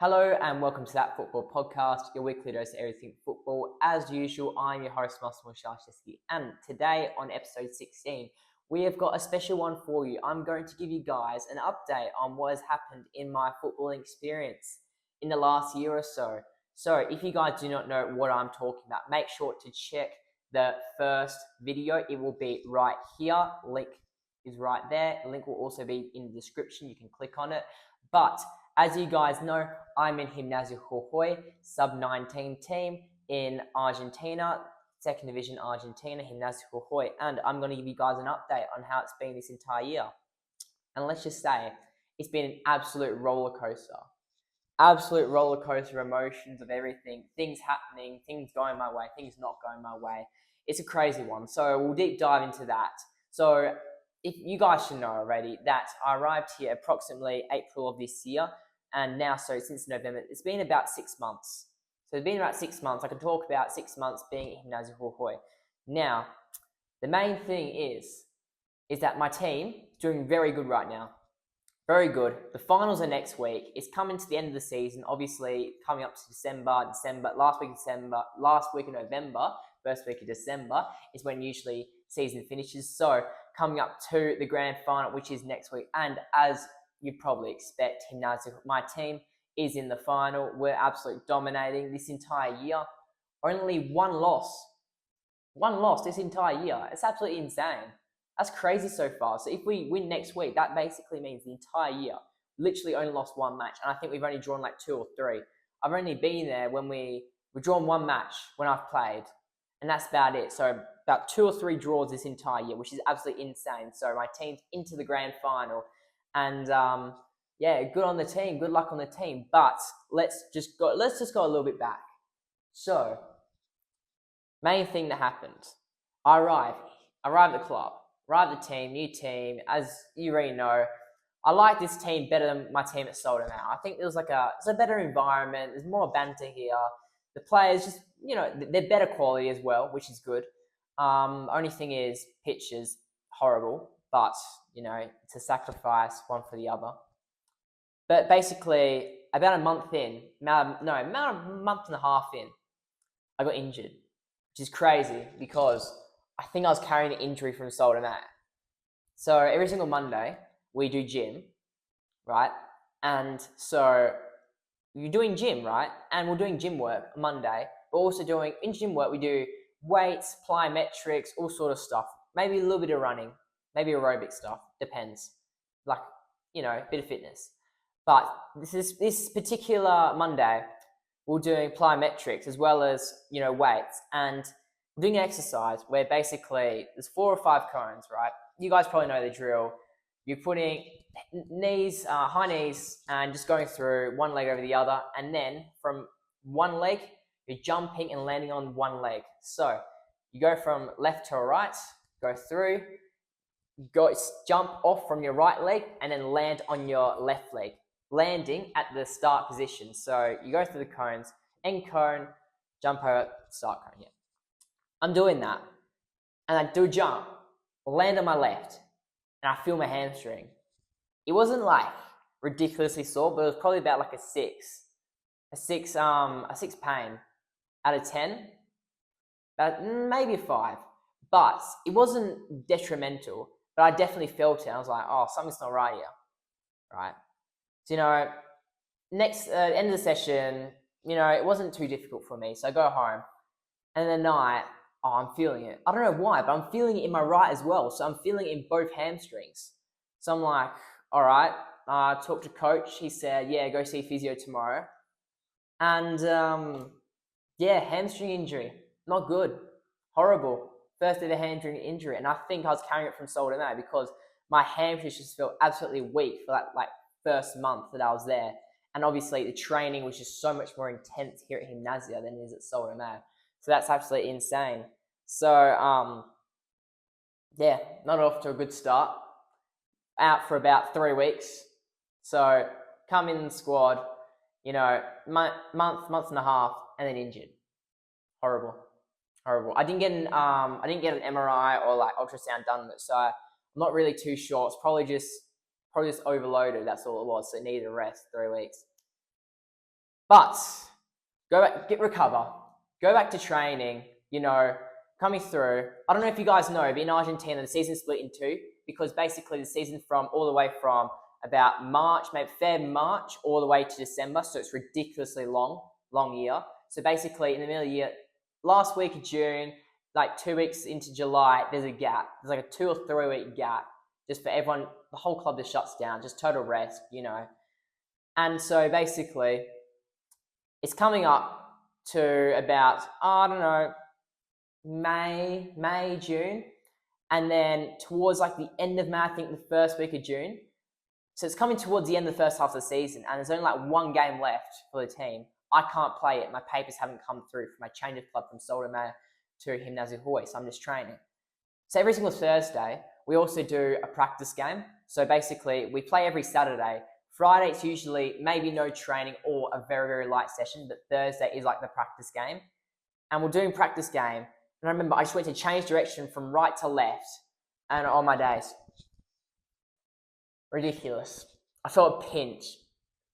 Hello and welcome to That Football Podcast, your weekly dose of everything football. As usual, I'm your host, Massimo Shashevsky, and today on episode 16, we have got a special one for you. I'm going to give you guys an update on what has happened in my footballing experience in the last year or so. So if you guys do not know what I'm talking about, make sure to check the first video. It will be right here. Link is right there. The link will also be in the description. You can click on it. But as you guys know, I'm in Gimnasia Jujuy, sub-19 team in Argentina, second division Argentina, Gimnasia Jujuy, and I'm going to give you guys an update on how it's been this entire year. And let's just say, it's been an absolute roller coaster. Absolute roller coaster emotions of everything, things happening, things going my way, things not going my way. It's a crazy one, so we'll deep dive into that. So if you guys should know already that I arrived here approximately April of this year, and now, so since November, it's been about 6 months. So it's been about 6 months. I can talk about 6 months being at Gimnasia Jujuy. Now, the main thing is that my team is doing very good right now. Very good. The finals are next week. It's coming to the end of the season, obviously coming up to December, last week of November, first week of December is when usually season finishes. So coming up to the grand final, which is next week. And as you'd probably expect, Gimnasia, my team is in the final. We're absolutely dominating this entire year. Only one loss this entire year. It's absolutely insane. That's crazy so far. So if we win next week, that basically means the entire year literally only lost one match. And I think we've only drawn like 2 or 3. I've only been there when we've drawn one match when I've played. And that's about it. So about 2 or 3 draws this entire year, which is absolutely insane. So my team's into the grand final. And yeah, good on the team. Good luck on the team. But let's just go a little bit back. So, main thing that happened. I arrived at the club. Arrived the team, new team. As you already know, I like this team better than my team at Soldemau. I think it's a better environment. There's more banter here. The players just, they're better quality as well, which is good. Only thing is, pitch is horrible, but, it's a sacrifice, one for the other. But basically, about a month and a half in, I got injured, which is crazy because I think I was carrying the injury from Soldemau. So every single Monday, we do gym, right? And so you're doing gym, right? And we're doing gym work Monday. We're also doing, in gym work, we do weights, plyometrics, all sort of stuff. Maybe a little bit of running, maybe aerobic stuff, depends. Like, a bit of fitness. But this particular Monday, we're doing plyometrics as well as, weights. And we're doing an exercise where basically there's 4 or 5 cones, right? You guys probably know the drill. You're putting knees, high knees, and just going through one leg over the other. And then from one leg, you're jumping and landing on one leg. So you go from left to right, go through, jump off from your right leg, and then land on your left leg, landing at the start position. So you go through the cones, end cone, jump over, start cone. Yeah, I'm doing that, and I do a jump, land on my left, and I feel my hamstring. It wasn't like ridiculously sore, but it was probably about like a 6 pain out of 10, but maybe a 5. But it wasn't detrimental, but I definitely felt it. I was like, oh, something's not right here, right? So, next end of the session, it wasn't too difficult for me. So I go home, and the night, I'm feeling it. I don't know why, but I'm feeling it in my right as well. So I'm feeling it in both hamstrings. So I'm like, all right. I talked to coach. He said, yeah, go see physio tomorrow. And hamstring injury, not good, horrible. First ever hamstring injury, and I think I was carrying it from Soldemau because my hamstrings just felt absolutely weak for that first month that I was there. And obviously the training was just so much more intense here at Gimnasia than it is at Soldemau. So that's absolutely insane. So, not off to a good start. Out for about 3 weeks. So come in the squad, month and a half, and then injured. Horrible. I didn't get an MRI or ultrasound done, so I'm not really too sure. It's probably just overloaded. That's all it was. So it needed a rest, 3 weeks. But go back, recover, go back to training, coming through. I don't know if you guys know, but in Argentina, the season's split in two because basically the season from all the way from about March, maybe March, all the way to December. So it's ridiculously long year. So basically in the middle of the year, last week of June, like 2 weeks into July, there's a gap. There's like a 2 or 3 week gap just for everyone. The whole club just shuts down, just total rest, And so basically it's coming up to about, I don't know, May, June. And then towards like the end of May, I think the first week of June. So it's coming towards the end of the first half of the season, and there's only like one game left for the team. I can't play it. My papers haven't come through for my change of club from Sol de Mayo to Gimnasio Jujuy, so I'm just training. So every single Thursday, we also do a practice game. So basically, we play every Saturday. Friday, it's usually maybe no training or a very, very light session, but Thursday is like the practice game. And we're doing practice game. And I remember I just went to change direction from right to left. And on my days, ridiculous. I felt a pinch,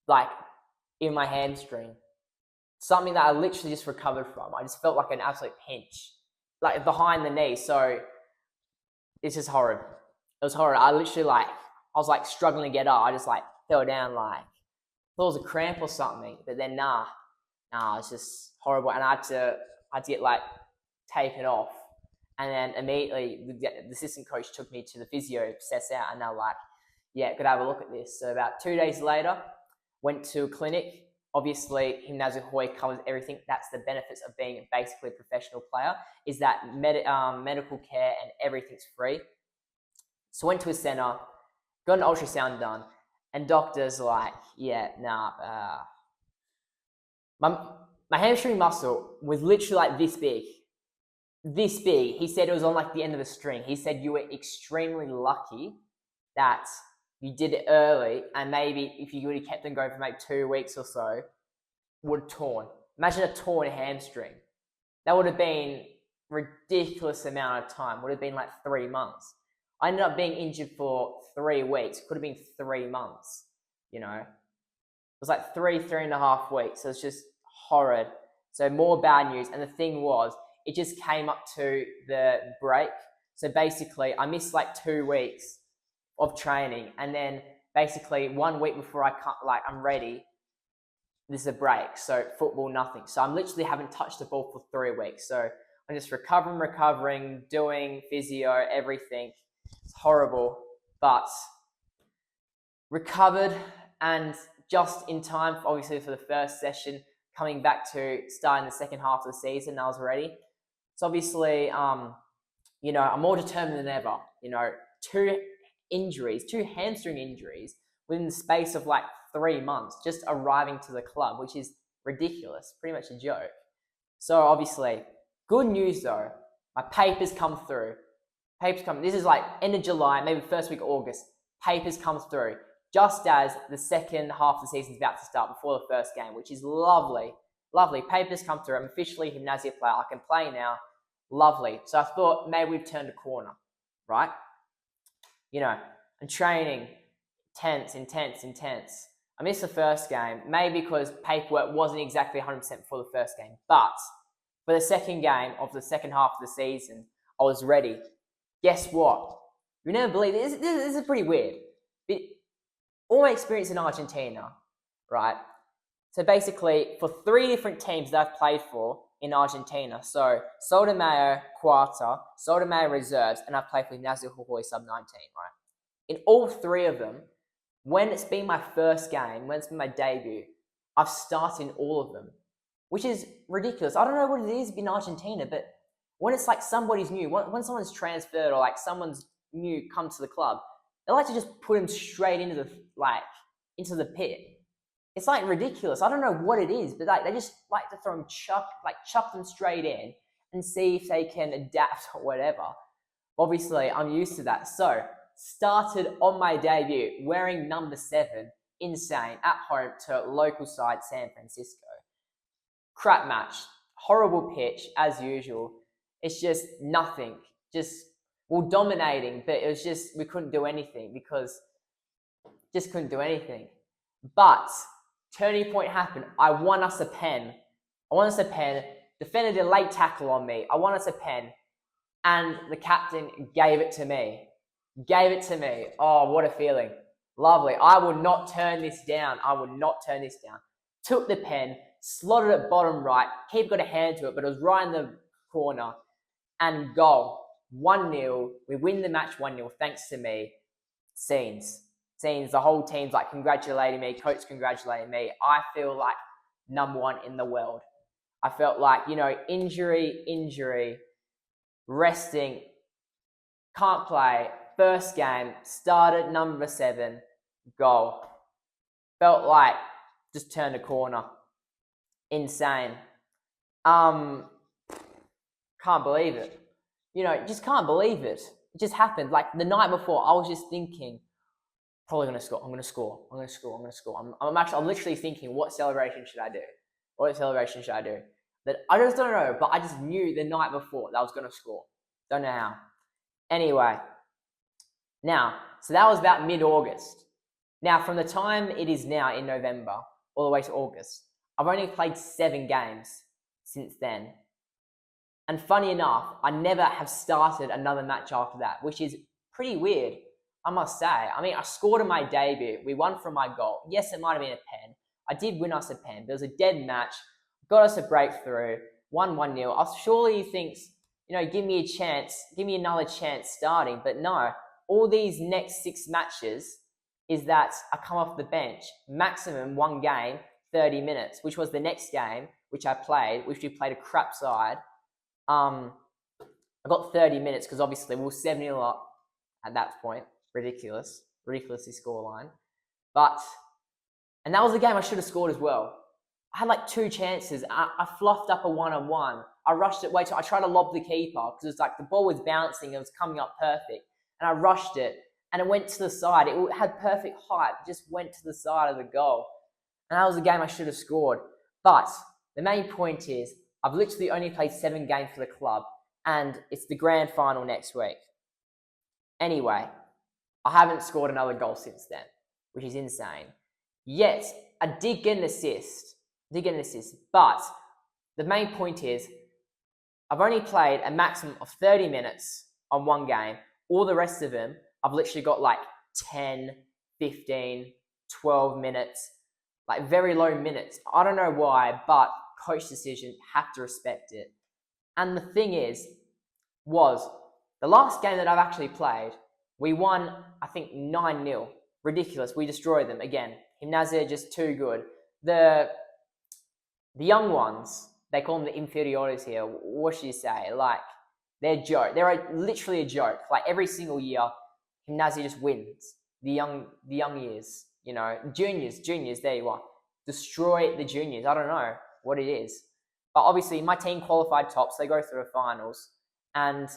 like in my hamstring. Something that I literally just recovered from. I just felt like an absolute pinch, like behind the knee. So it's just horrid. It was horrid. I literally I was like struggling to get up. I just like fell down like, thought it was a cramp or something. But then nah, it's just horrible. And I had to get like taken off. And then immediately the assistant coach took me to the physio, assess out, and they're like, yeah, could have a look at this. So about 2 days later, went to a clinic. Obviously, Gimnasio Jujuy covers everything. That's the benefits of being basically a professional player, is that medical care and everything's free. So went to a center, got an ultrasound done, and doctors like, yeah, my hamstring muscle was literally like this big. This big. He said it was on like the end of a string. He said you were extremely lucky that you did it early, and maybe if you would have kept them going for maybe 2 weeks or so, would have torn. Imagine a torn hamstring. That would have been ridiculous amount of time. Would have been like 3 months. I ended up being injured for 3 weeks. Could have been 3 months. It was like 3.5 weeks. So it's just horrid. So more bad news. And the thing was, it just came up to the break. So basically, I missed like 2 weeks of training, and then basically 1 week before I'm ready, this is a break. So football, nothing. So I'm literally haven't touched the ball for 3 weeks. So I'm just recovering, doing physio, everything. It's horrible, but recovered, and just in time, obviously, for the first session, coming back to starting the second half of the season, I was ready. So obviously, I'm more determined than ever. 2 hamstring injuries within the space of like 3 months, just arriving to the club, which is ridiculous, pretty much a joke. So obviously, good news though, my papers come through. This is like end of July, maybe first week of August, papers come through, just as the second half of the season is about to start before the first game, which is lovely. Lovely, papers come through, I'm officially a Gimnasio player, I can play now, lovely. So I thought maybe we've turned a corner, right? And training, intense. I missed the first game, maybe because paperwork wasn't exactly 100% before the first game. But for the second game of the second half of the season, I was ready. Guess what? You never believe it. This is pretty weird. But all my experience in Argentina, right? So basically, for 3 different teams that I've played for in Argentina, so Sol de Mayo Quarta, Sol de Mayo Reserves, and I've played for Gimnasio Jujuy Sub-19, right? In all 3 of them, when it's been my first game, when it's been my debut, I've started in all of them, which is ridiculous. I don't know what it is in Argentina, but when it's like somebody's new, when someone's transferred or like someone's new come to the club, they like to just put them straight into the pit. It's like ridiculous. I don't know what it is, but they just like to throw them, chuck them straight in and see if they can adapt or whatever. Obviously, I'm used to that. So started on my debut wearing number 7, insane, at home to local side San Francisco. Crap match, horrible pitch as usual. It's just nothing, dominating, but it was just, we couldn't do anything because just couldn't do anything. But turning point happened. I won us a pen. Defender did a late tackle on me. I won us a pen. And the captain gave it to me. Oh, what a feeling. Lovely. I would not turn this down. Took the pen, slotted it bottom right. Keeper got a hand to it, but it was right in the corner. And goal. 1-0. We win the match 1-0 thanks to me. Scenes. The whole team's like congratulating me. Coach congratulating me. I feel like number one in the world. I felt like, injury, resting, can't play. First game, started number 7, goal. Felt like just turned a corner. Insane. Can't believe it. Just can't believe it. It just happened. Like the night before, I was just thinking, probably going to score. I'm going to score. I'm literally thinking, what celebration should I do? That I just don't know, but I just knew the night before that I was going to score. Don't know how. Anyway, now, so that was about mid-August. Now, from the time it is now in November all the way to August, I've only played 7 games since then. And funny enough, I never have started another match after that, which is pretty weird, I must say. I mean, I scored in my debut. We won from my goal. Yes, it might have been a pen. I did win us a pen. There was a dead match. Got us a breakthrough. Won 1-0. Surely he thinks, give me a chance. Give me another chance starting. But no, all these next 6 matches is that I come off the bench. Maximum 1 game, 30 minutes, which was the next game, which we played a crap side. I got 30 minutes because obviously we were 7-0 up at that point. Ridiculously scoreline. And that was the game I should have scored as well. I had like 2 chances. I fluffed up a 1-on-1. I rushed it I tried to lob the keeper because it's like the ball was bouncing. It was coming up perfect. And I rushed it and it went to the side. It had perfect height. It just went to the side of the goal. And that was a game I should have scored. But the main point is I've literally only played 7 games for the club and it's the grand final next week. Anyway, I haven't scored another goal since then, which is insane. Yet, I did get an assist. But the main point is I've only played a maximum of 30 minutes on 1 game. All the rest of them, I've literally got like 10, 15, 12 minutes, like very low minutes. I don't know why, but coach decision, have to respect it. And the thing was the last game that I've actually played, we won, I think 9-0. Ridiculous. We destroyed them again. Gimnasia just too good. The young ones, they call them the inferiores here. What should you say? Like they're a joke. They're literally a joke. Like every single year, Gimnasia just wins. The young years, juniors. There you are. Destroy the juniors. I don't know what it is. But obviously, my team qualified top, so they go through the finals. And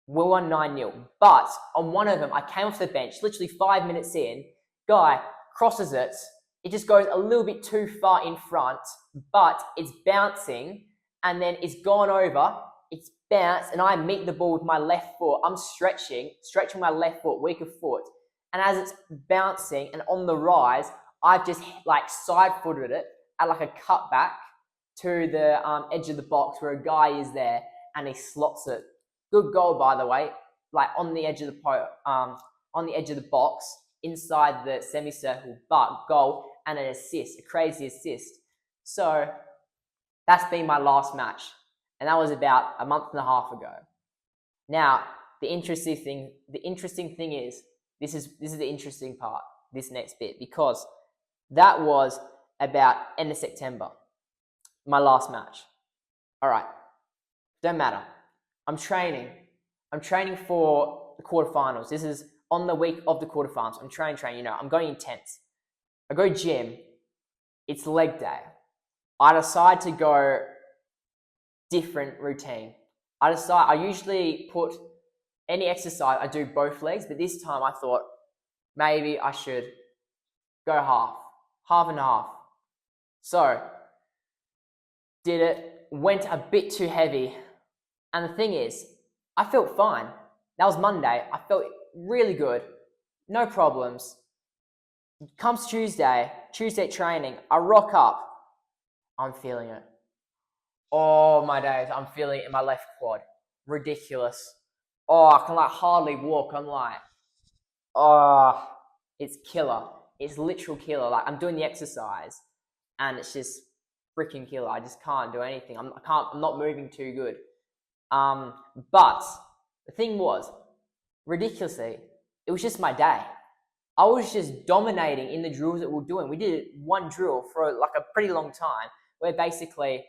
we won 9-0. But on one of them, I came off the bench, literally 5 minutes in. Guy crosses it. It just goes a little bit too far in front, but it's bouncing. And then it's gone over. It's bounced, and I meet the ball with my left foot. I'm stretching my left foot, weaker foot. And as it's bouncing and on the rise, I've just like side-footed it at like a cutback to the edge of the box where a guy is there and he slots it. Good goal, by the way, like on the edge of the box, inside the semicircle, but goal and an assist, a crazy assist. So that's been my last match, and that was about a month and a half ago. Now, the interesting thing is, this is the interesting part, this next bit, because that was about end of September, my last match. All right, don't matter. I'm training for the quarterfinals. This is on the week of the quarterfinals. I'm training, I'm going intense. I go gym. It's leg day. I decide to go different routine. I usually put any exercise, I do both legs, but this time I thought maybe I should go half and half. So, did it, went a bit too heavy. And the thing is, I felt fine. That was Monday. I felt really good. No problems. Comes Tuesday training, I rock up. I'm feeling it. Oh my days, I'm feeling it in my left quad. Ridiculous. Oh, I can like hardly walk. I'm like, oh, it's killer. It's literal killer. Like I'm doing the exercise and it's just freaking killer. I just can't do anything. I'm not moving too good. But the thing was, ridiculously, it was just my day. I was just dominating in the drills that we were doing. We did one drill for like a pretty long time where basically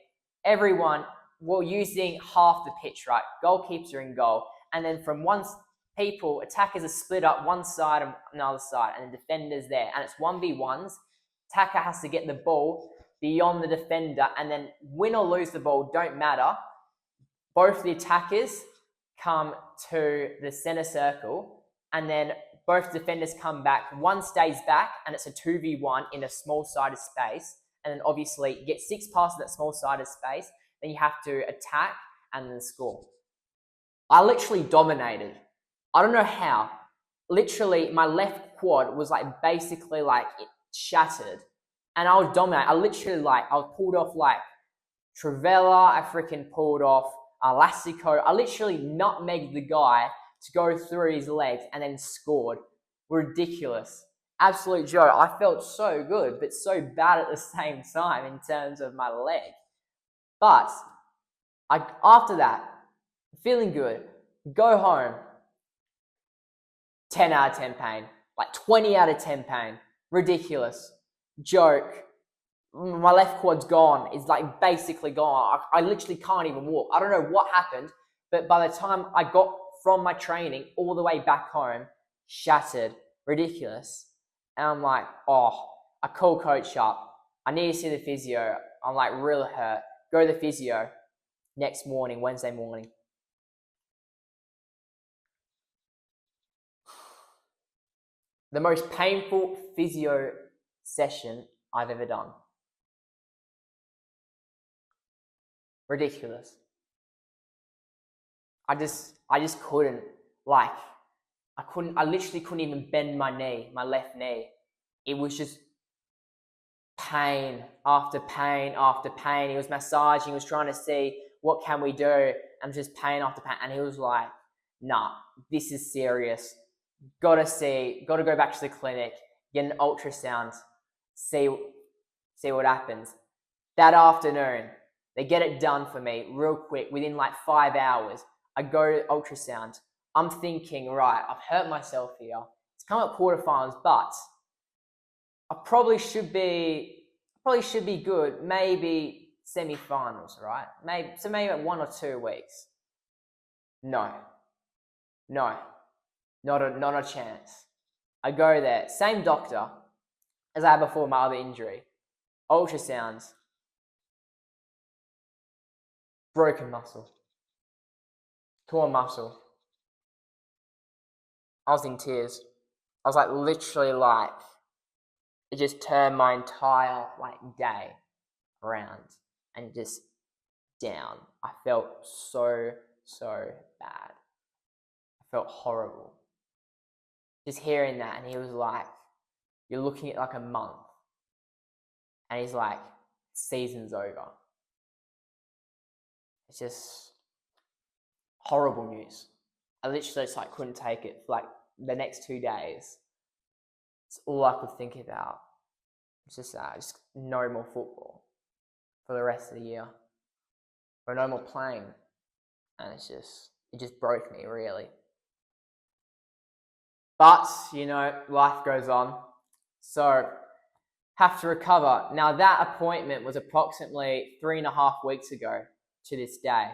everyone were using half the pitch, right? Goalkeepers are in goal. And then from attackers are split up one side and another side, and the defenders there. And it's 1v1s. Attacker has to get the ball beyond the defender, and then win or lose the ball, don't matter. Both the attackers come to the center circle, and then both defenders come back. One stays back, and it's a 2v1 in a small-sided space. And then obviously you get 6 passes that small-sided space. Then you have to attack and then score. I literally dominated. I don't know how. Literally, my left quad was like basically like it shattered, and I was dominating. I was pulled off like Trivella. I freaking pulled off Elastico. I literally nutmegged the guy to go through his legs and then scored. Ridiculous. Absolute joke. I felt so good, but so bad at the same time in terms of my leg. But after that, feeling good, go home, 10 out of 10 pain, like 20 out of 10 pain. Ridiculous. Joke. My left quad's gone. It's like basically gone. I literally can't even walk. I don't know what happened, but by the time I got from my training all the way back home, shattered. Ridiculous. And I'm like, oh, I call coach up. I need to see the physio. I'm like really hurt. Go to the physio next morning, Wednesday morning. The most painful physio session I've ever done. Ridiculous. I just couldn't, like, I literally couldn't even bend my left knee. It was just pain after pain after pain. He was massaging, he was trying to see what can we do, and just pain after pain. And he was like, nah, this is serious. Gotta go back to the clinic, get an ultrasound, see what happens. That afternoon, they get it done for me real quick, within like 5 hours. I go to ultrasound. I'm thinking, right, I've hurt myself here. It's come at quarterfinals, but I probably should be good. Maybe semi-finals, right? Maybe at 1 or 2 weeks. No, not a chance. I go there, same doctor as I had before my other injury. Ultrasounds, broken muscle, torn muscle. I was in tears. I was like literally like, it just turned my entire like day around and just down. I felt so bad. I felt horrible. Just hearing that, and he was like, you're looking at like a month. And he's like, season's over. It's just horrible news. I literally just like couldn't take it for like the next 2 days. It's all I could think about. It's just no more football for the rest of the year. Or no more playing. And it just broke me really. But, life goes on. So, have to recover. Now, that appointment was approximately 3.5 weeks ago to this day.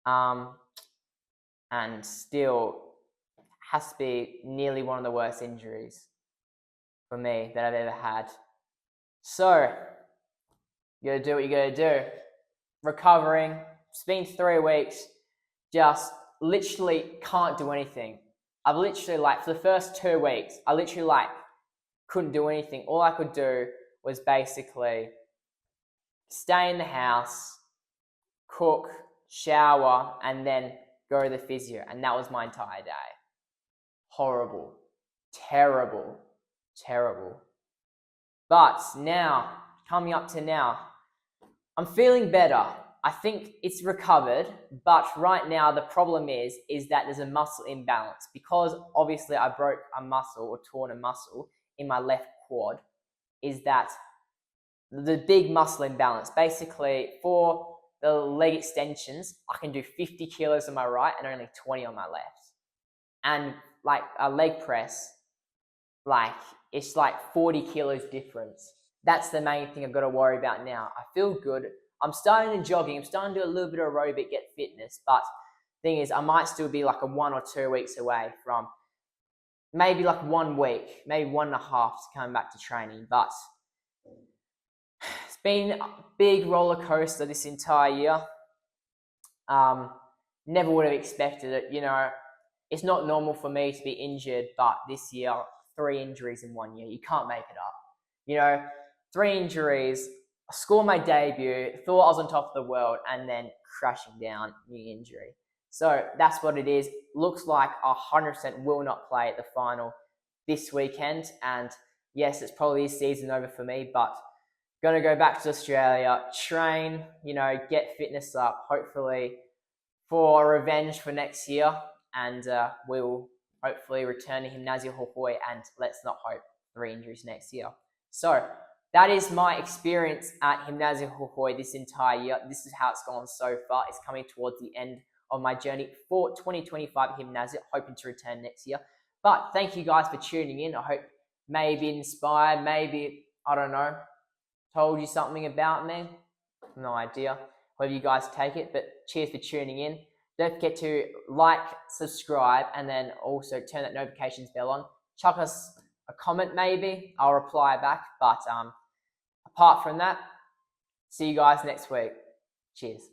And still has to be nearly one of the worst injuries for me that I've ever had. So, you gotta do what you gotta do. Recovering. It's been 3 weeks. Just literally can't do anything. I've literally for the first 2 weeks, I literally couldn't do anything. All I could do was basically stay in the house, cook, shower, and then go to the physio. And that was my entire day. Horrible. Terrible. terrible. But now, coming up to now, I'm feeling better. I think it's recovered, but right now the problem is that there's a muscle imbalance because obviously I broke a muscle or torn a muscle in my left quad. Is that the big muscle imbalance? Basically, for the leg extensions, I can do 50 kilos on my right and only 20 on my left. And like a leg press, like it's like 40 kilos difference. That's the main thing I've got to worry about now. I feel good. I'm starting to jogging. I'm starting to do a little bit of aerobic, get fitness. But thing is, I might still be like a 1 or 2 weeks away from maybe like 1 week, maybe 1.5 to come back to training. But it's been a big roller coaster this entire year. Never would have expected it. You know, it's not normal for me to be injured, but this year, 3 injuries in 1 year. You can't make it up. You know, 3 injuries, I scored my debut, thought I was on top of the world, and then crashing down, knee injury. So that's what it is. Looks like 100% will not play at the final this weekend. And yes, it's probably season over for me, but going to go back to Australia, train, you know, get fitness up, hopefully for revenge for next year. And we'll hopefully return to Gimnasia Hohoi, and let's not hope 3 injuries next year. So that is my experience at Gimnasia Hohoi this entire year. This is how it's gone so far. It's coming towards the end of my journey for 2025 at Gimnasia, hoping to return next year. But thank you guys for tuning in. I hope maybe inspired, maybe, I don't know, told you something about me. No idea. Hope you guys take it, but cheers for tuning in. Don't forget to like, subscribe, and then also turn that notifications bell on. Chuck us a comment maybe. I'll reply back. But apart from that, see you guys next week. Cheers.